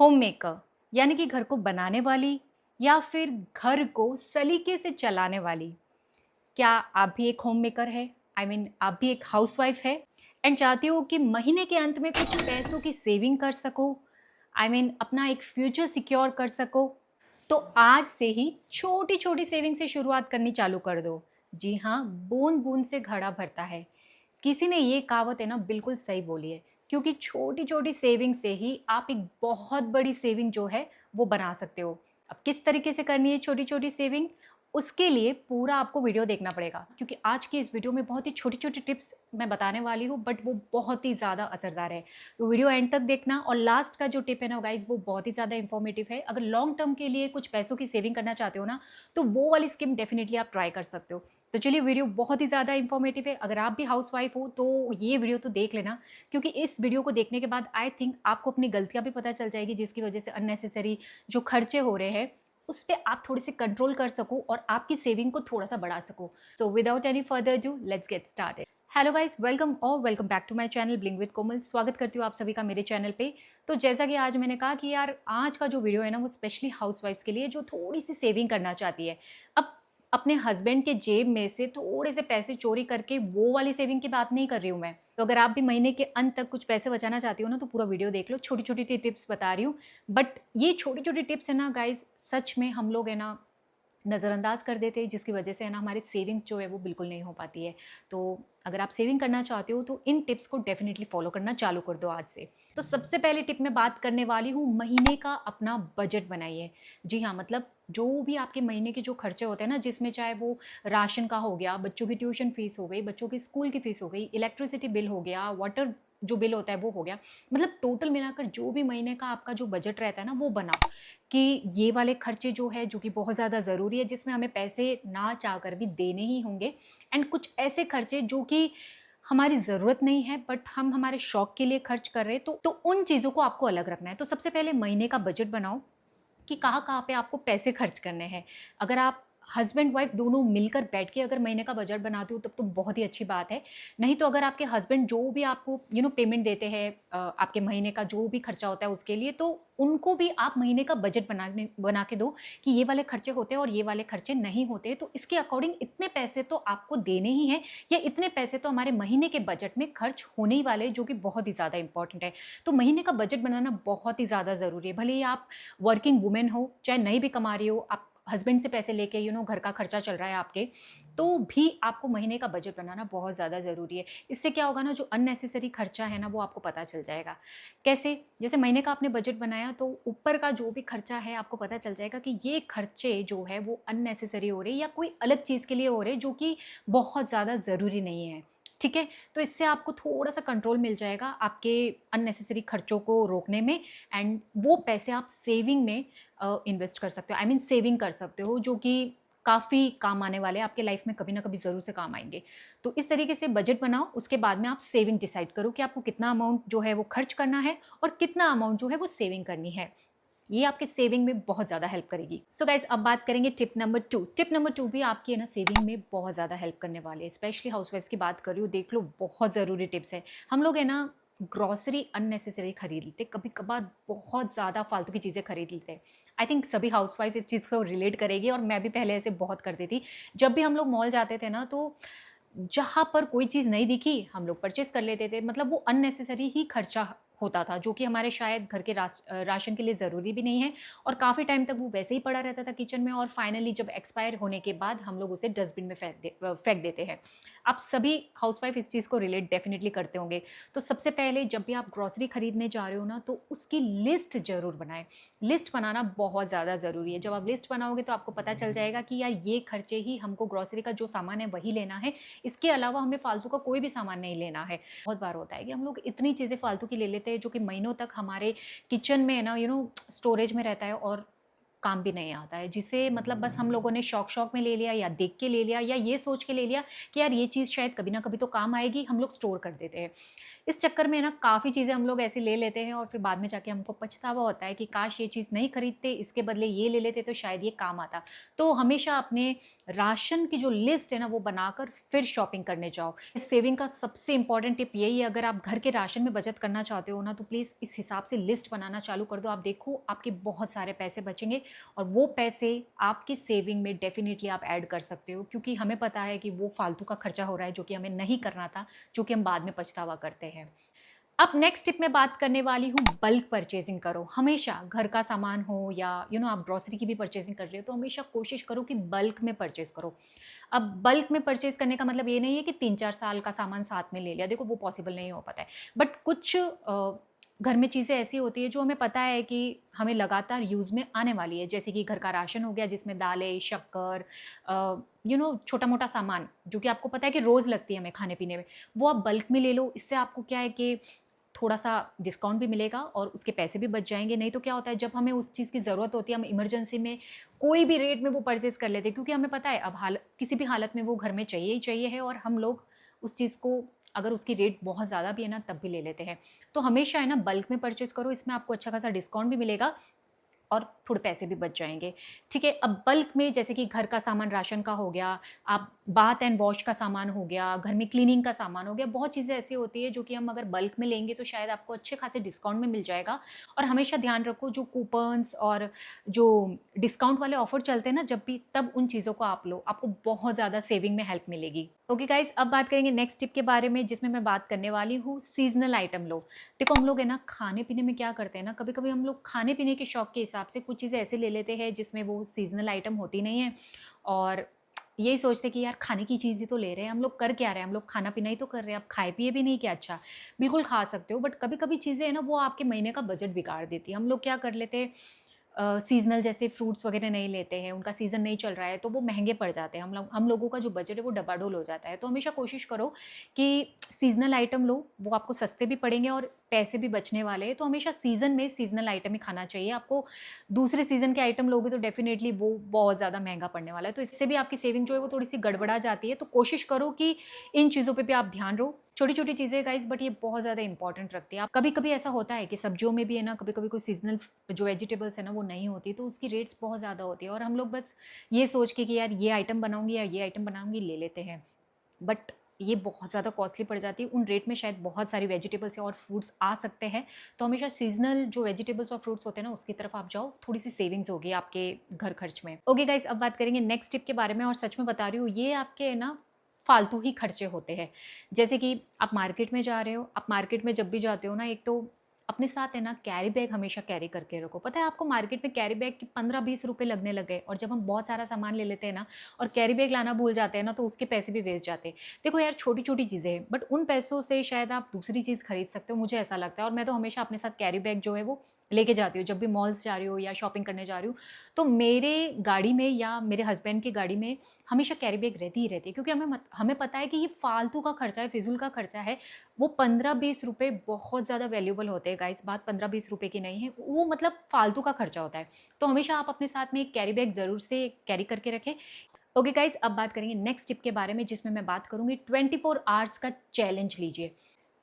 Home maker यानी कि घर को बनाने वाली या फिर घर को सलीके से चलाने वाली। क्या आप भी एक होम मेकर है? आप भी एक हाउसवाइफ है एंड चाहती हो कि महीने के अंत में कुछ पैसों की सेविंग कर सको। अपना एक फ्यूचर सिक्योर कर सको। तो आज से ही छोटी छोटी सेविंग से शुरुआत करनी चालू कर दो। जी हाँ, बूंद बूंद से घड़ा भरता है। किसी ने ये कहावत है ना, बिल्कुल सही बोली है। क्योंकि छोटी छोटी सेविंग से ही आप एक बहुत बड़ी सेविंग जो है वो बना सकते हो। अब किस तरीके से करनी है छोटी छोटी सेविंग, उसके लिए पूरा आपको वीडियो देखना पड़ेगा, क्योंकि आज की इस वीडियो में बहुत ही छोटी छोटी टिप्स मैं बताने वाली हूँ, बट वो बहुत ही ज़्यादा असरदार है। तो वीडियो एंड तक देखना। और लास्ट का जो टिप है ना गाइज, वो बहुत ही ज़्यादा इंफॉर्मेटिव है। अगर लॉन्ग टर्म के लिए कुछ पैसों की सेविंग करना चाहते हो ना, तो वो वाली स्कीम डेफिनेटली आप ट्राई कर सकते हो। तो चलिए, वीडियो बहुत ही ज़्यादा इंफॉर्मेटिव है। अगर आप भी हाउसवाइफ हो तो ये वीडियो तो देख लेना, क्योंकि इस वीडियो को देखने के बाद आई थिंक आपको अपनी गलतियां भी पता चल जाएगी, जिसकी वजह से अननेसेसरी जो खर्चे हो रहे हैं उस पे आप थोड़ी सी कंट्रोल कर सको और आपकी सेविंग को थोड़ा सा बढ़ा सको। So without any further do, let's get started. Hello guys, welcome back to my channel Blink with Komal. स्वागत करती हूँ आप सभी का मेरे चैनल पे। तो जैसा कि आज मैंने कहा कि यार, आज का जो वीडियो है ना, वो स्पेशली हाउसवाइफ्स के लिए जो थोड़ी सी सेविंग करना चाहती है। अब अपने हस्बैंड के जेब में से थोड़े से पैसे चोरी करके वो वाली सेविंग की बात नहीं कर रही हूँ मैं। तो अगर आप भी महीने के अंत तक कुछ पैसे बचाना चाहती हो ना, तो पूरा वीडियो देख लो। छोटी छोटी टिप्स बता रही हूँ, बट ये छोटी छोटी टिप्स है ना गाइज, सच में हम लोग है ना नज़रअंदाज कर देते हैं, जिसकी वजह से है ना हमारी सेविंग्स जो है वो बिल्कुल नहीं हो पाती है। तो अगर आप सेविंग करना चाहते हो तो इन टिप्स को डेफिनेटली फॉलो करना चालू कर दो आज से। तो सबसे पहले टिप मैं बात करने वाली हूँ, महीने का अपना बजट बनाइए। जी हाँ, मतलब जो भी आपके महीने के जो खर्चे होते हैं ना, जिसमें चाहे वो राशन का हो गया, बच्चों की ट्यूशन फीस हो गई, बच्चों की स्कूल की फीस हो गई, इलेक्ट्रिसिटी बिल हो गया, वाटर जो बिल होता है वो हो गया। मतलब टोटल मिलाकर जो भी महीने का आपका जो बजट रहता है ना, वो बनाओ कि ये वाले खर्चे जो है, जो कि बहुत ज़्यादा ज़रूरी है, जिसमें हमें पैसे ना चाहकर भी देने ही होंगे। एंड कुछ ऐसे खर्चे जो कि हमारी ज़रूरत नहीं है, बट हम हमारे शौक के लिए खर्च कर रहे हैं, तो उन चीज़ों को आपको अलग रखना है। तो सबसे पहले महीने का बजट बनाओ कि कहाँ-कहाँ पे आपको पैसे खर्च करने हैं। अगर आप हस्बैंड वाइफ दोनों मिलकर बैठ के अगर महीने का बजट बनाते हो, तब तो बहुत ही अच्छी बात है। नहीं तो अगर आपके हस्बैंड जो भी आपको पेमेंट देते हैं, आपके महीने का जो भी खर्चा होता है उसके लिए, तो उनको भी आप महीने का बजट बना के दो कि ये वाले खर्चे होते हैं और ये वाले खर्चे नहीं होते। तो इसके अकॉर्डिंग इतने पैसे तो आपको देने ही हैं, या इतने पैसे तो हमारे महीने के बजट में खर्च होने ही वाले हैं, जो कि बहुत ही ज़्यादा इंपॉर्टेंट है। तो महीने का बजट बनाना बहुत ही ज़्यादा ज़रूरी है। भले ही आप वर्किंग वुमेन हो, चाहे नहीं भी कमा रही हो, आप हस्बैंड से पैसे लेके घर का खर्चा चल रहा है आपके, तो भी आपको महीने का बजट बनाना बहुत ज़्यादा ज़रूरी है। इससे क्या होगा ना, जो अननेसेसरी खर्चा है ना, वो आपको पता चल जाएगा। कैसे? जैसे महीने का आपने बजट बनाया, तो ऊपर का जो भी खर्चा है आपको पता चल जाएगा कि ये खर्चे जो है वो अननेसेसरी हो रहे हैं, या कोई अलग चीज़ के लिए हो रहे हैं, जो कि बहुत ज़्यादा ज़रूरी नहीं है। ठीक है? तो इससे आपको थोड़ा-सा कंट्रोल मिल जाएगा आपके अननेसेसरी खर्चों को रोकने में। एंड वो पैसे आप सेविंग में इन्वेस्ट कर सकते हो। सेविंग कर सकते हो, जो कि काफ़ी काम आने वाले हैं आपके लाइफ में, कभी ना कभी ज़रूर से काम आएँगे। तो इस तरीके से बजट बनाओ, उसके बाद में आप सेविंग डिसाइड करो कि आपको कितना अमाउंट जो है वो खर्च करना है और कितना अमाउंट जो है वो सेविंग करनी है। ये आपके सेविंग में बहुत ज़्यादा हेल्प करेगी। सो गाइस, अब बात करेंगे टिप नंबर 2। टिप नंबर 2 भी आपकी है ना सेविंग में बहुत ज़्यादा हेल्प करने वाली है। स्पेशली हाउसवाइफ्स की बात कर रही हूँ, देख लो, बहुत ज़रूरी टिप्स है। हम लोग है ना ग्रोसरी अननेसेसरी खरीद लेते, कभी-कभार बहुत ज़्यादा फालतू की चीज़ें खरीद लेते हैं। आई थिंक सभी हाउसवाइफ इस चीज़ को रिलेट करेगी, और मैं भी पहले ऐसे बहुत करती थी। जब भी हम लोग मॉल जाते थे ना, तो जहाँ पर कोई चीज़ नहीं दिखी, हम लोग परचेज़ कर लेते थे। मतलब वो अननेसेसरी ही खर्चा होता था, जो कि हमारे शायद घर के राशन के लिए ज़रूरी भी नहीं है, और काफ़ी टाइम तक वो वैसे ही पड़ा रहता था किचन में, और फाइनली जब एक्सपायर होने के बाद हम लोग उसे डस्टबिन में फेंक देते हैं। आप सभी हाउसवाइफ इस चीज़ को रिलेट डेफ़िनिटली करते होंगे। तो सबसे पहले जब भी आप ग्रोसरी खरीदने जा रहे हो ना, तो उसकी लिस्ट ज़रूर बनाएँ। लिस्ट बनाना बहुत ज़्यादा ज़रूरी है। जब आप लिस्ट बनाओगे तो आपको पता चल जाएगा कि यार, ये खर्चे ही हमको, ग्रोसरी का जो सामान है वही लेना है, इसके अलावा हमें फालतू का कोई भी सामान नहीं लेना है। बहुत बार होता है कि हम लोग इतनी चीज़ें फालतू की ले लेते हैं, जो कि महीनों तक हमारे किचन में है ना स्टोरेज में रहता है, और काम भी नहीं आता है, जिसे मतलब बस हम लोगों ने शौक-शौक में ले लिया या देख के ले लिया या ये सोच के ले लिया कि यार ये चीज़ शायद कभी ना कभी तो काम आएगी, हम लोग स्टोर कर देते हैं। इस चक्कर में ना काफ़ी चीज़ें हम लोग ऐसी ले लेते हैं और फिर बाद में जाके हमको पछतावा होता है कि काश ये चीज़ नहीं खरीदते, इसके बदले ये ले लेते तो शायद ये काम आता। तो हमेशा अपने राशन की जो लिस्ट है ना वो बनाकर फिर शॉपिंग करने जाओ। इस सेविंग का सबसे इम्पोर्टेंट टिप यही है, अगर आप घर के राशन में बचत करना चाहते हो ना तो प्लीज़ इस हिसाब से लिस्ट बनाना चालू कर दो। आप देखो आपके बहुत सारे पैसे बचेंगे और वो पैसे आपकी सेविंग में डेफ़िनिटली आप ऐड कर सकते हो, क्योंकि हमें पता है कि वो फालतू का खर्चा हो रहा है जो कि हमें नहीं करना था, जो कि हम बाद में पछतावा करते हैं। अब नेक्स्ट टिप मैं बात करने वाली हूँ, बल्क परचेजिंग करो। हमेशा घर का सामान हो या आप ग्रोसरी की भी परचेजिंग कर रहे हो तो हमेशा कोशिश करो कि बल्क में परचेज करो। अब बल्क में परचेज करने का मतलब ये नहीं है कि 3-4 साल का सामान साथ में ले लिया, देखो वो पॉसिबल नहीं हो पाता है। बट कुछ घर में चीज़ें ऐसी होती है जो हमें पता है कि हमें लगातार यूज़ में आने वाली है, जैसे कि घर का राशन हो गया जिसमें दालें, शक्कर, छोटा-मोटा सामान जो कि आपको पता है कि रोज़ लगती है हमें खाने-पीने में, वो आप बल्क में ले लो। इससे आपको क्या है कि थोड़ा-सा डिस्काउंट भी मिलेगा और उसके पैसे भी बच जाएँगे। नहीं तो क्या होता है, जब हमें उस चीज़ की ज़रूरत होती है, हम इमरजेंसी में कोई भी रेट में वो परचेज़ कर लेते हैं, क्योंकि हमें पता है अब किसी भी हालत में वो घर में चाहिए ही चाहिए है और हम लोग उस चीज़ को, अगर उसकी रेट बहुत ज़्यादा भी है ना तब भी ले लेते हैं। तो हमेशा है ना बल्क में परचेज़ करो, इसमें आपको अच्छा खासा डिस्काउंट भी मिलेगा और थोड़े पैसे भी बच जाएँगे, ठीक है? अब बल्क में जैसे कि घर का सामान राशन का हो गया, आप बाथ एंड वॉश का सामान हो गया, घर में क्लीनिंग का सामान हो गया, बहुत चीज़ें ऐसी होती हैं जो कि हम अगर बल्क में लेंगे तो शायद आपको अच्छे खासे डिस्काउंट में मिल जाएगा। और हमेशा ध्यान रखो, जो कूपन्स और जो डिस्काउंट वाले ऑफ़र चलते हैं ना जब भी, तब उन चीज़ों को आप लो, आपको बहुत ज़्यादा सेविंग में हेल्प मिलेगी। ओके गाइज़, अब बात करेंगे नेक्स्ट टिप के बारे में, जिसमें मैं बात करने वाली हूँ सीज़नल आइटम लो। देखो हम लोग है ना खाने-पीने में क्या करते हैं ना, कभी-कभी हम लोग खाने-पीने के शौक के हिसाब से कुछ चीज़ें ऐसे ले लेते हैं जिसमें वो सीज़नल आइटम होती नहीं है और यही सोचते हैं कि यार खाने की चीज़ ही तो ले रहे हैं, हम लोग कर क्या रहे हैं? हम लोग खाना-पीना ही तो कर रहे हैं, आप खाए-पिए भी नहीं क्या? अच्छा, बिल्कुल खा सकते हो, बट कभी-कभी चीज़ें हैं ना वो आपके महीने का बजट बिगाड़ देती है। हम लोग क्या कर लेते हैं, सीज़नल जैसे फ्रूट्स वगैरह नहीं लेते हैं, उनका सीज़न नहीं चल रहा है तो वो महँगे पड़ जाते हैं। हम लोगों का जो बजट है वो डबाडोल हो जाता है। तो हमेशा कोशिश करो कि सीज़नल आइटम लो, वो आपको सस्ते भी पड़ेंगे और पैसे भी बचने वाले हैं। तो हमेशा सीज़न में सीज़नल आइटम ही खाना चाहिए। आपको दूसरे सीज़न के आइटम लोगे तो डेफ़िनेटली वो बहुत ज़्यादा महँगा पड़ने वाला है। तो इससे भी आपकी सेविंग जो है वो थोड़ी-सी गड़बड़ा जाती है। तो कोशिश करो कि इन चीज़ों पे भी आप ध्यान रहो। छोटी-छोटी चीज़ें गाइज़, बट ये बहुत ज़्यादा इम्पोर्टेंट रखती है। आप कभी-कभी ऐसा होता है कि सब्जियों में भी है ना, कभी-कभी कोई सीज़नल जो वेजिटेबल्स है ना वो नहीं होती, तो उसकी रेट्स बहुत ज़्यादा होती है और हम लोग बस ये सोच के कि यार ये आइटम बनाऊँगी या ये आइटम बनाऊँगी ले लेते हैं। बट ये बहुत ज़्यादा कॉस्टली पड़ जाती है। उन रेट में शायद बहुत सारी वेजिटेबल्स और फ्रूट्स आ सकते हैं। तो हमेशा सीज़नल जो वेजिटेबल्स और फ्रूट्स होते हैं ना उसकी तरफ आप जाओ, थोड़ी-सी सेविंग्स होगी आपके घर खर्च में। ओके गाइज़, अब बात करेंगे नेक्स्ट टिप के बारे में और सच में बता रही हूँ, ये आपके है ना फालतू ही खर्चे होते हैं। जैसे कि आप मार्केट में जा रहे हो, आप मार्केट में जब भी जाते हो ना, एक तो अपने साथ है ना कैरी बैग हमेशा कैरी करके रखो। पता है आपको मार्केट में कैरी बैग के 15-20 रुपए लगने लग गए और जब हम बहुत सारा सामान ले लेते हैं ना और कैरी बैग लाना भूल जाते हैं ना तो उसके पैसे भी वेस्ट जाते हैं। देखो यार छोटी-छोटी चीज़ें हैं, बट उन पैसों से शायद आप दूसरी चीज़ खरीद सकते हो, मुझे ऐसा लगता है। और मैं तो हमेशा अपने साथ कैरी बैग जो है वो लेके जाती हूँ। जब भी मॉल्स जा रही हूँ या शॉपिंग करने जा रही हूँ, तो मेरे गाड़ी में या मेरे हस्बैंड की गाड़ी में हमेशा कैरी बैग रहती ही रहती है, क्योंकि हमें पता है कि ये फालतू का खर्चा है, फिज़ूल का खर्चा है। वो 15-20 रुपए बहुत ज़्यादा वैल्यूएबल होते हैं गाइस, बात 15-20 रुपए की नहीं है, वो मतलब फालतू का खर्चा होता है। तो हमेशा आप अपने साथ में एक कैरी बैग ज़रूर से कैरी करके रखें। ओके गाइस, अब बात करेंगे नेक्स्ट टिप के बारे में, जिसमें मैं बात करूँगी 24 आवर्स का चैलेंज लीजिए।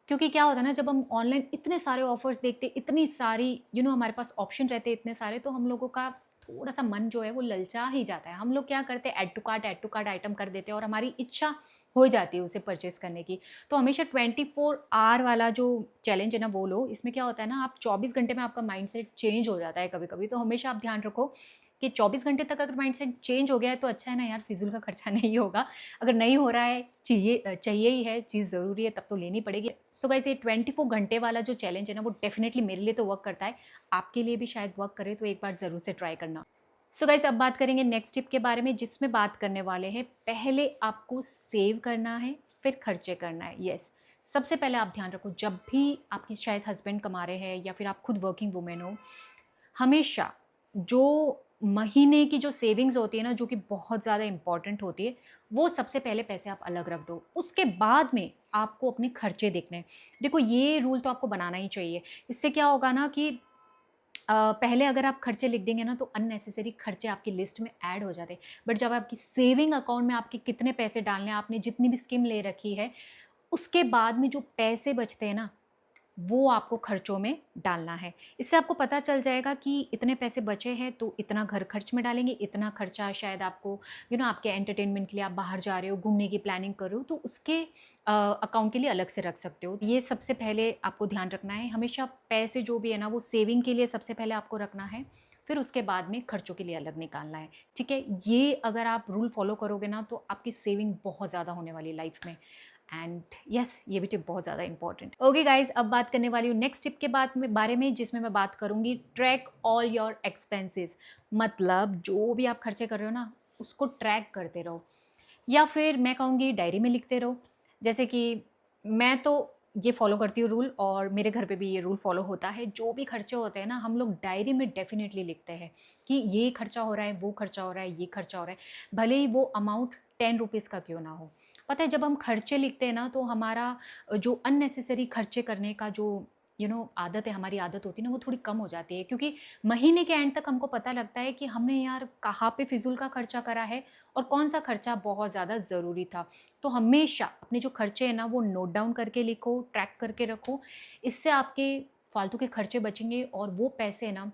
क्योंकि क्या होता है ना, जब हम ऑनलाइन इतने सारे ऑफर्स देखते, इतनी सारी हमारे पास ऑप्शन रहते हैं इतने सारे, तो हम लोगों का थोड़ा-सा मन जो है वो ललचा ही जाता है। हम लोग क्या करते हैं, ऐड टू कार्ट आइटम कर देते हैं और हमारी इच्छा हो जाती है उसे परचेज़ करने की। तो हमेशा 24 आवर वाला जो चैलेंज है ना वो लो। इसमें क्या होता है ना, आप 24 घंटे में आपका माइंडसेट चेंज हो जाता है कभी-कभी। तो हमेशा आप ध्यान रखो कि 24 घंटे तक अगर माइंडसेट चेंज हो गया है तो अच्छा है ना यार, फिज़ूल का खर्चा नहीं होगा। अगर नहीं हो रहा है, चाहिए ही है, चीज़ ज़रूरी है, तब तो लेनी पड़ेगी। सो गाइस, ये 24 घंटे वाला जो चैलेंज है ना वो डेफ़िनेटली मेरे लिए तो वर्क करता है। आपके लिए भी शायद वर्क करे, तो एक बार ज़रूर से ट्राई करना। सो गाइस, अब बात करेंगे नेक्स्ट टिप के बारे में, जिसमें बात करने वाले हैं पहले आपको सेव करना है, फिर खर्चे करना है। यस, सबसे पहले आप ध्यान रखो, जब भी आपकी शायद हस्बैंड कमा रहे हैं या फिर आप खुद वर्किंग वुमेन हो, हमेशा जो महीने की जो सेविंग्स होती है ना, जो कि बहुत ज़्यादा इंपॉर्टेंट होती है, वो सबसे पहले पैसे आप अलग रख दो। उसके बाद में आपको अपने खर्चे देखने हैं। देखो ये रूल तो आपको बनाना ही चाहिए। इससे क्या होगा ना कि पहले अगर आप खर्चे लिख देंगे ना तो अननेसेसरी खर्चे आपकी लिस्ट में ऐड हो जाते हैं। बट जब आपकी सेविंग अकाउंट में आपके कितने पैसे डालने हैं, आपने जितनी भी स्कीम ले रखी है, उसके बाद में जो पैसे बचते हैं ना, वो आपको खर्चों में डालना है। इससे आपको पता चल जाएगा कि इतने पैसे बचे हैं तो इतना घर खर्च में डालेंगे, इतना खर्चा शायद आपको आपके एंटरटेनमेंट के लिए आप बाहर जा रहे हो, घूमने की प्लानिंग कर रहे हो, तो उसके अकाउंट के लिए अलग से रख सकते हो। ये सबसे पहले आपको ध्यान रखना है। हमेशा पैसे जो भी है ना वो सेविंग के लिए सबसे पहले आपको रखना है, फिर उसके बाद में खर्चों के लिए अलग निकालना है। ठीक है, ये अगर आप रूल फॉलो करोगे ना तो आपकी सेविंग बहुत ज़्यादा होने वाली लाइफ में। एंड यस, ये भी टिप बहुत ज़्यादा इंपॉर्टेंट। ओके गाइज, अब बात करने वाली हूँ नेक्स्ट टिप के बारे में, जिसमें मैं बात करूँगी ट्रैक ऑल योर एक्सपेंसेस। मतलब जो भी आप खर्चे कर रहे हो ना, उसको ट्रैक करते रहो, या फिर मैं कहूँगी डायरी में लिखते रहो। जैसे कि मैं तो ये फॉलो करती हूँ रूल, और मेरे घर पे भी ये रूल फॉलो होता है। जो भी खर्चे होते हैं ना, हम लोग डायरी में डेफिनेटली लिखते हैं कि ये खर्चा हो रहा है, वो खर्चा हो रहा है, ये खर्चा हो रहा है, भले ही वो अमाउंट 10 रुपीज़ का क्यों ना हो। पता है, जब हम खर्चे लिखते हैं ना तो हमारा जो अननेसेसरी खर्चे करने का जो आदत है, हमारी आदत होती है ना, वो थोड़ी कम हो जाती है। क्योंकि महीने के एंड तक हमको पता लगता है कि हमने यार कहाँ पे फिजूल का खर्चा करा है और कौन सा खर्चा बहुत ज़्यादा ज़रूरी था। तो हमेशा अपने जो खर्चे हैं ना वो नोट डाउन करके लिखो, ट्रैक करके रखो। इससे आपके फालतू के खर्चे बचेंगे और वो पैसे ना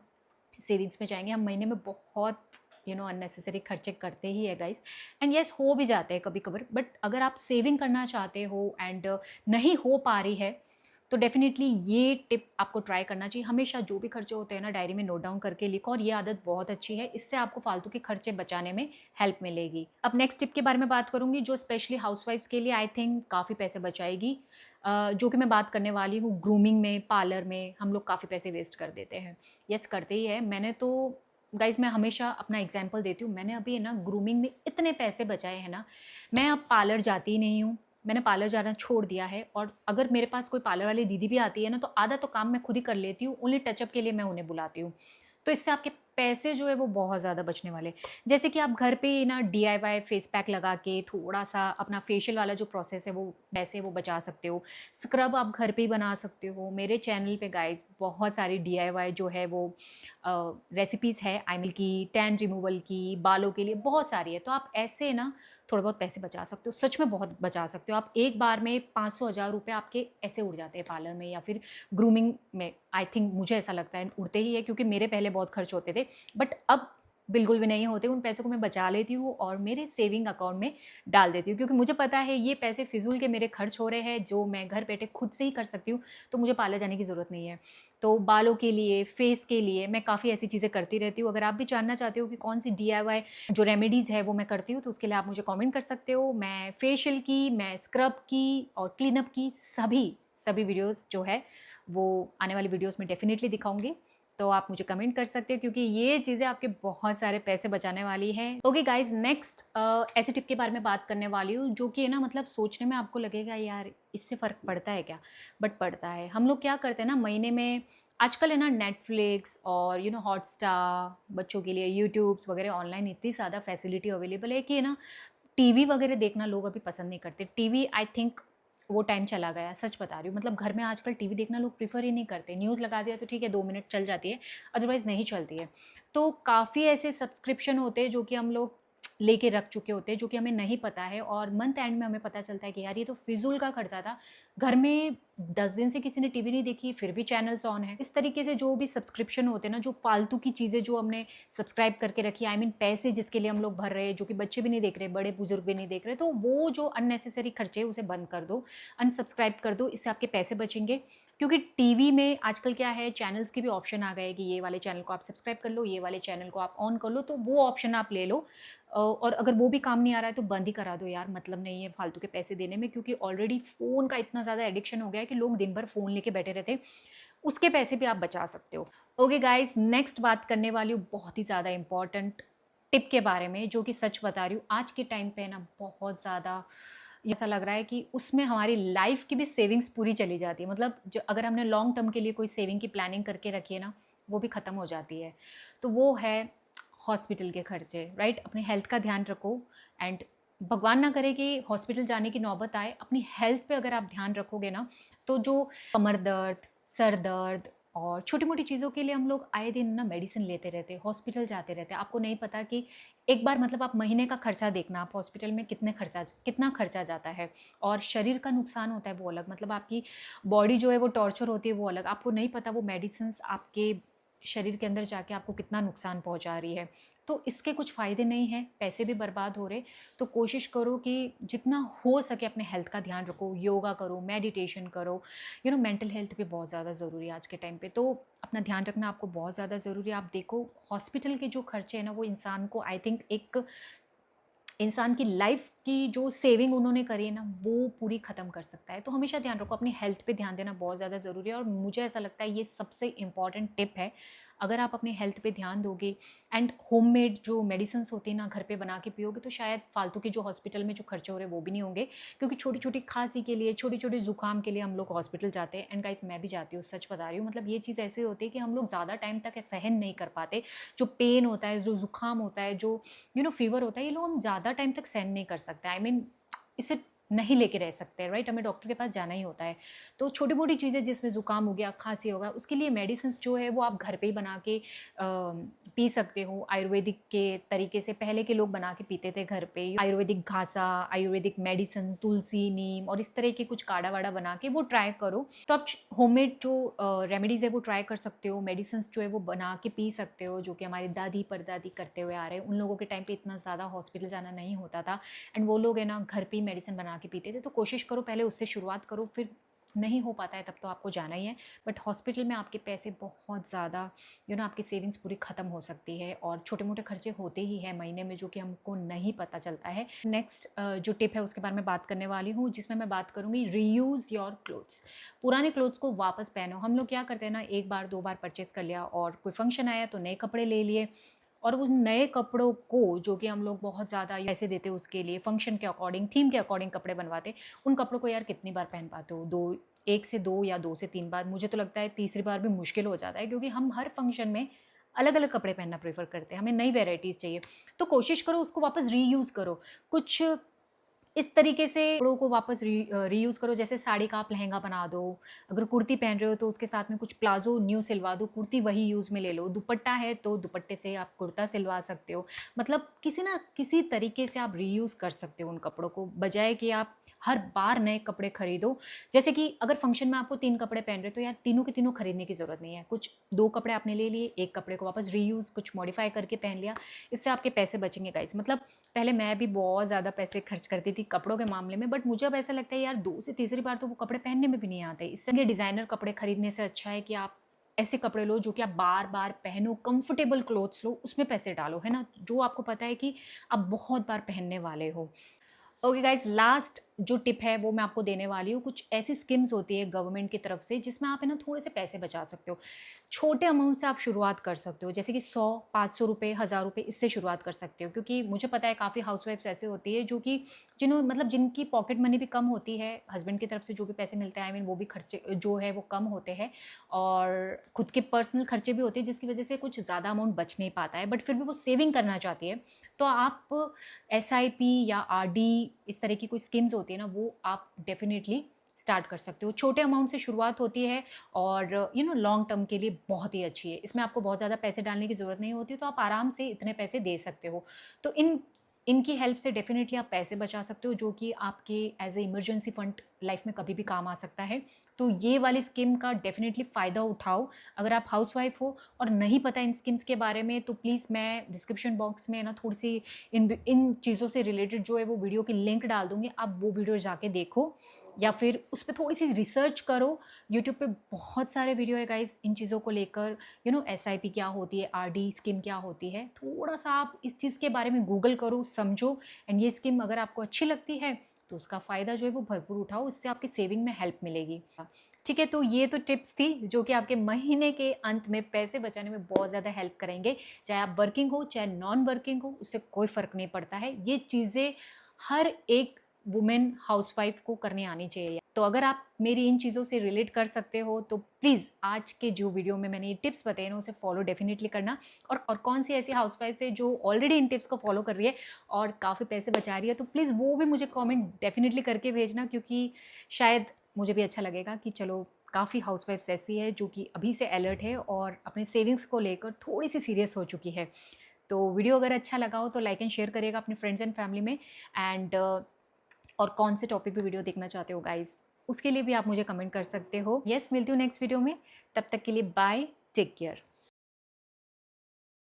सेविंग्स में जाएंगे। हम महीने में बहुत अननेसेसरी खर्चे करते ही है गाइस, एंड यस हो भी जाते हैं कभी कभार। बट अगर आप सेविंग करना चाहते हो एंड नहीं हो पा रही है, तो डेफिनेटली ये टिप आपको ट्राई करना चाहिए। हमेशा जो भी खर्चे होते हैं ना डायरी में नोट डाउन करके लिखो, और ये आदत बहुत अच्छी है। इससे आपको फालतू के खर्चे बचाने में हेल्प मिलेगी। अब नेक्स्ट टिप के बारे में बात करूंगी, जो स्पेशली हाउसवाइफ्स के लिए आई थिंक काफ़ी पैसे बचाएगी। जो कि मैं बात करने वाली हूँ ग्रूमिंग में, पार्लर में हम लोग काफ़ी पैसे वेस्ट कर देते हैं। यस, करते ही है। मैंने तो गाइज, मैं हमेशा अपना एग्जाम्पल देती हूँ। मैंने अभी ना ग्रूमिंग में इतने पैसे बचाए हैं ना, मैं अब पार्लर जाती ही नहीं हूँ। मैंने पार्लर जाना छोड़ दिया है, और अगर मेरे पास कोई पार्लर वाली दीदी भी आती है ना, तो आधा तो काम मैं खुद ही कर लेती हूँ। ओनली टचअप के लिए मैं उन्हें बुलाती हूँ। तो इससे आपके पैसे जो है वो बहुत ज़्यादा बचने वाले। जैसे कि आप घर पे ना DIY फेस पैक लगा के थोड़ा सा अपना फेशियल वाला जो प्रोसेस है वो पैसे वो बचा सकते हो। स्क्रब आप घर पे ही बना सकते हो। मेरे चैनल पे गाइज बहुत सारी DIY जो है वो रेसिपीज़ है, आई मीन की टैन रिमूवल की, बालों के लिए बहुत सारी है। तो आप ऐसे ना थोड़ा बहुत पैसे बचा सकते हो, सच में बहुत बचा सकते हो। आप एक बार में 500-1000 रुपये आपके ऐसे उड़ जाते हैं पार्लर में या फिर ग्रूमिंग में। आई थिंक, मुझे ऐसा लगता है उड़ते ही है, क्योंकि मेरे पहले बहुत खर्च होते थे, बट अब बिल्कुल भी नहीं होते। उन पैसों को मैं बचा लेती हूँ और मेरे सेविंग अकाउंट में डाल देती हूँ, क्योंकि मुझे पता है ये पैसे फिजूल के मेरे खर्च हो रहे हैं, जो मैं घर बैठे खुद से ही कर सकती हूँ। तो मुझे पार्लर जाने की ज़रूरत नहीं है। तो बालों के लिए, फेस के लिए मैं काफ़ी ऐसी चीज़ें करती रहती हूँ। अगर आप भी जानना चाहते हो कि कौन सी DIY जो रेमेडीज़ है वो मैं करती हूँ, तो उसके लिए आप मुझे कमेंट कर सकते हो। मैं फेशियल की, मैं स्क्रब की और क्लीनअप की सभी वीडियोस जो है वो आने वाली वीडियोस में डेफिनेटली दिखाऊंगी। तो आप मुझे कमेंट कर सकते हो, क्योंकि ये चीज़ें आपके बहुत सारे पैसे बचाने वाली है। ओके गाइज, नेक्स्ट ऐसे टिप के बारे में बात करने वाली हूँ जो कि है ना, मतलब सोचने में आपको लगेगा यार इससे फ़र्क पड़ता है क्या, बट पड़ता है। हम लोग क्या करते हैं ना, महीने में आजकल है ना नेटफ्लिक्स और हॉटस्टार, बच्चों के लिए यूट्यूब्स वगैरह ऑनलाइन इतनी ज़्यादा फैसिलिटी अवेलेबल है कि है ना, टीवी वगैरह देखना लोग अभी पसंद नहीं करते। टीवी आई थिंक वो टाइम चला गया, सच बता रही हूँ। मतलब घर में आजकल टीवी देखना लोग प्रीफर ही नहीं करते। न्यूज़ लगा दिया तो ठीक है, 2 मिनट चल जाती है, अदरवाइज़ नहीं चलती है। तो काफ़ी ऐसे सब्सक्रिप्शन होते हैं जो कि हम लोग लेके रख चुके होते हैं, जो कि हमें नहीं पता है, और मंथ एंड में हमें पता चलता है कि यार ये तो फिजूल का खर्चा था। घर में 10 दिन से किसी ने टीवी नहीं देखी, फिर भी चैनल्स ऑन है। इस तरीके से जो भी सब्सक्रिप्शन होते हैं ना, जो फालतू की चीज़ें जो हमने सब्सक्राइब करके रखी, आई मीन पैसे जिसके लिए हम लोग भर रहे हैं, जो कि बच्चे भी नहीं देख रहे, बड़े बुजुर्ग भी नहीं देख रहे, तो वो जो अननेसेसरी खर्चे उसे बंद कर दो, अनसब्सक्राइब कर दो। इससे आपके पैसे बचेंगे। क्योंकि टीवी में आजकल क्या है, चैनल्स के भी ऑप्शन आ गए कि ये वाले चैनल को आप सब्सक्राइब कर लो, ये वाले चैनल को आप ऑन कर लो, तो वो ऑप्शन आप ले लो। और अगर वो भी काम नहीं आ रहा है तो बंद ही करा दो यार, मतलब नहीं है फालतू के पैसे देने में। क्योंकि ऑलरेडी फ़ोन का इतना ज़्यादा एडिक्शन हो गया है कि लोग दिन भर फ़ोन लेके बैठे रहते हैं। उसके पैसे भी आप बचा सकते हो। ओके गाइस, नेक्स्ट बात करने वाली हूँ बहुत ही ज़्यादा इंपॉर्टेंट टिप के बारे में, जो कि सच बता रही हूँ आज के टाइम पे ना बहुत ज़्यादा ऐसा लग रहा है कि उसमें हमारी लाइफ की भी सेविंग्स पूरी चली जाती है। मतलब जो अगर हमने लॉन्ग टर्म के लिए कोई सेविंग की प्लानिंग करके रखी है ना, वो भी ख़त्म हो जाती है। तो वो है हॉस्पिटल के खर्चे, राइट? अपने हेल्थ का ध्यान रखो, एंड भगवान ना करे कि हॉस्पिटल जाने की नौबत आए। अपनी हेल्थ पे अगर आप ध्यान रखोगे ना, तो जो कमर दर्द, सर दर्द, और छोटी-मोटी चीज़ों के लिए हम लोग आए दिन ना मेडिसिन लेते रहते हैं, हॉस्पिटल जाते रहते हैं। आपको नहीं पता कि एक बार मतलब आप महीने का खर्चा देखना, आप हॉस्पिटल में कितना खर्चा जाता है और शरीर का नुकसान होता है वो अलग। मतलब आपकी बॉडी जो है वो टॉर्चर होती है वो अलग। आपको नहीं पता वो मेडिसिन्स आपके शरीर के अंदर जाके आपको कितना नुकसान पहुँचा रही है। तो इसके कुछ फ़ायदे नहीं हैं, पैसे भी बर्बाद हो रहे। तो कोशिश करो कि जितना हो सके अपने हेल्थ का ध्यान रखो, योगा करो, मेडिटेशन करो। मेंटल हेल्थ भी बहुत ज़्यादा ज़रूरी है आज के टाइम पे, तो अपना ध्यान रखना आपको बहुत ज़्यादा ज़रूरी है। आप देखो हॉस्पिटल के जो खर्चे हैं ना वो इंसान को आई थिंक एक इंसान की लाइफ की जो सेविंग उन्होंने करी है ना वो पूरी ख़त्म कर सकता है। तो हमेशा ध्यान रखो, अपनी हेल्थ पे ध्यान देना बहुत ज़्यादा ज़रूरी है और मुझे ऐसा लगता है ये सबसे इम्पॉर्टेंट टिप है। अगर आप अपनी हेल्थ पे ध्यान दोगे एंड होममेड जो मेडिसिन्स होती है ना घर पे बना के पियोगे तो शायद फालतू के जो हॉस्पिटल में जो खर्चे हो रहे हैं वो भी नहीं होंगे। क्योंकि छोटी-छोटी खाँसी के लिए, छोटे-छोटे ज़ुकाम के लिए हम लोग हॉस्पिटल जाते हैं एंड गाइस मैं भी जाती हूँ, सच बता रही हूँ। मतलब ये चीज़ ऐसी होती है कि हम लोग ज़्यादा टाइम तक सहन नहीं कर पाते। जो पेन होता है, जो ज़ुकाम होता है, जो फ़ीवर होता है, ये लोग हम ज़्यादा टाइम तक सहन नहीं कर सकते। आई मीन इसे नहीं लेके रह सकते, राइट? हमें डॉक्टर के पास जाना ही होता है। तो छोटी-मोटी चीज़ें जिसमें ज़ुकाम हो गया, खाँसी हो गया, उसके लिए मेडिसिन्स जो है वो आप घर पे ही बना के पी सकते हो आयुर्वेदिक के तरीके से। पहले के लोग बना के पीते थे घर पे। आयुर्वेदिक घासा, आयुर्वेदिक मेडिसिन, तुलसी, नीम और इस तरह के कुछ काढ़ा-वाढ़ा बना के वो ट्राई करो। तो आप होममेड जो रेमेडीज़ है वो ट्राई कर सकते हो। मेडिसिन्स जो है वो बना के पी सकते हो, जो कि हमारी दादी-परदादी करते हुए आ रहे हैं। उन लोगों के टाइम पे इतना ज़्यादा हॉस्पिटल जाना नहीं होता था एंड वो लोग है ना घर पे ही मेडिसिन बना के पीते थे। तो कोशिश करो पहले उससे शुरुआत करो, फिर नहीं हो पाता है तब तो आपको जाना ही है। बट हॉस्पिटल में आपके पैसे बहुत ज़्यादा आपकी सेविंग्स पूरी ख़त्म हो सकती है और छोटे-मोटे खर्चे होते ही हैं महीने में जो कि हमको नहीं पता चलता है। नेक्स्ट जो टिप है उसके बारे में बात करने वाली हूँ, जिसमें मैं बात करूँगी रीयूज़ योर क्लोथ्स। पुराने क्लोथ्स को वापस पहनो। हम लोग क्या करते हैं ना, एक बार 2 बार परचेज़ कर लिया और कोई फंक्शन आया तो नए कपड़े ले लिए और उन नए कपड़ों को जो कि हम लोग बहुत ज़्यादा पैसे देते हैं उसके लिए, फंक्शन के अकॉर्डिंग, थीम के अकॉर्डिंग कपड़े बनवाते, उन कपड़ों को यार कितनी बार पहन पाते हो? 1 से 2 या 2 से 3 बार। मुझे तो लगता है तीसरी बार भी मुश्किल हो जाता है क्योंकि हम हर फंक्शन में अलग-अलग कपड़े पहनना प्रेफ़र करते हैं, हमें नई वैराइटीज़ चाहिए। तो कोशिश करो उसको वापस रीयूज़ करो। कुछ इस तरीके से कपड़ों को वापस रीयूज़ करो, जैसे साड़ी का आप लहंगा बना दो। अगर कुर्ती पहन रहे हो तो उसके साथ में कुछ प्लाज़ो न्यू सिलवा दो, कुर्ती वही यूज़ में ले लो। दुपट्टा है तो दुपट्टे से आप कुर्ता सिलवा सकते हो। मतलब किसी न किसी तरीके से आप रीयूज़ कर सकते हो उन कपड़ों को, बजाए कि आप हर बार नए कपड़े खरीदो। जैसे कि अगर फंक्शन में आपको 3 कपड़े पहन रहे हो तो यार तीनों के तीनों खरीदने की ज़रूरत नहीं है। कुछ 2 कपड़े आपने ले लिए, 1 कपड़े को वापस रीयूज़ कुछ मॉडिफ़ाई करके पहन लिया। इससे आपके पैसे बचेंगे गाइज़। मतलब पहले मैं भी बहुत ज़्यादा पैसे खर्च करती थी कपड़ों के मामले में, बट मुझे अब ऐसा लगता है यार 2 से तीसरी बार तो वो कपड़े पहनने में भी नहीं आते। इससे डिज़ाइनर कपड़े खरीदने से अच्छा है कि आप ऐसे कपड़े लो जो कि आप बार-बार पहनो, कंफर्टेबल क्लॉथ्स लो, उसमें पैसे डालो, है ना? जो आपको पता है कि आप बहुत बार पहनने वाले हो। ओके गाइज, लास्ट जो टिप है वो मैं आपको देने वाली हूँ। कुछ ऐसी स्कीम्स होती है गवर्नमेंट की तरफ से जिसमें आप है ना थोड़े से पैसे बचा सकते हो। छोटे अमाउंट से आप शुरुआत कर सकते हो, जैसे कि 100, 500 रुपये, 1000 रुपये, इससे शुरुआत कर सकते हो। क्योंकि मुझे पता है काफ़ी हाउसवाइफ्स ऐसे होती है जो कि मतलब जिनकी पॉकेट मनी भी कम होती है, हस्बैंड की तरफ से जो भी पैसे मिलते हैं आई मीन वो भी खर्चे जो है वो कम होते हैं और खुद के पर्सनल खर्चे भी होते हैं जिसकी वजह से कुछ ज़्यादा अमाउंट बच नहीं पाता है, बट फिर भी वो सेविंग करना चाहती है। तो आप एसआईपी या आरडी इस तरह की कोई स्कीम्स होती है ना वो आप डेफिनेटली स्टार्ट कर सकते हो। छोटे अमाउंट से शुरुआत होती है और लॉन्ग टर्म के लिए बहुत ही अच्छी है। इसमें आपको बहुत ज़्यादा पैसे डालने की ज़रूरत नहीं होती, तो आप आराम से इतने पैसे दे सकते हो। तो इनकी हेल्प से डेफिनेटली आप पैसे बचा सकते हो जो कि आपके as a emergency fund life में कभी भी काम आ सकता है। तो ये वाली स्कीम का डेफिनेटली फ़ायदा उठाओ। अगर आप हाउसवाइफ हो और नहीं पता इन स्कीम्स के बारे में तो प्लीज़ मैं डिस्क्रिप्शन बॉक्स में ना थोड़ी सी इन चीज़ों से रिलेटेड जो है वो वीडियो की लिंक डाल दूँगी, आप वो वीडियो जाके देखो या फिर उस पे थोड़ी सी रिसर्च करो। यूट्यूब पे बहुत सारे वीडियो है गाइस इन चीज़ों को लेकर, एसआईपी क्या होती है, आरडी स्कीम क्या होती है। थोड़ा सा आप इस चीज़ के बारे में गूगल करो, समझो एंड ये स्कीम अगर आपको अच्छी लगती है तो उसका फ़ायदा जो है वो भरपूर उठाओ, इससे आपकी सेविंग में हेल्प मिलेगी। ठीक है, तो ये तो टिप्स थी जो कि आपके महीने के अंत में पैसे बचाने में बहुत ज़्यादा हेल्प करेंगे। चाहे आप वर्किंग हो चाहे नॉन वर्किंग हो, उससे कोई फ़र्क नहीं पड़ता है। ये चीज़ें हर एक वुमेन हाउसवाइफ को करनी आनी चाहिए। तो अगर आप मेरी इन चीज़ों से रिलेट कर सकते हो तो प्लीज़ आज के जो वीडियो में मैंने ये टिप्स बताए ना उसे फॉलो डेफिनेटली करना। और कौन सी ऐसी हाउसवाइफ है जो ऑलरेडी इन टिप्स को फॉलो कर रही है और काफ़ी पैसे बचा रही है, तो प्लीज़ वो भी मुझे कमेंट डेफिनेटली करके भेजना, क्योंकि शायद मुझे भी अच्छा लगेगा कि चलो काफ़ी हाउसवाइफ्स ऐसी है जो कि अभी से अलर्ट है और अपने सेविंग्स को लेकर थोड़ी सी सीरियस हो चुकी है। तो वीडियो अगर अच्छा लगा हो तो लाइक एंड शेयर करिएगा अपने फ्रेंड्स एंड फैमिली में। एंड और कौन से टॉपिक पे वीडियो देखना चाहते हो गाइस, उसके लिए भी आप मुझे कमेंट कर सकते हो। यस, मिलती हूँ नेक्स्ट वीडियो में। तब तक के लिए बाय, टेक केयर।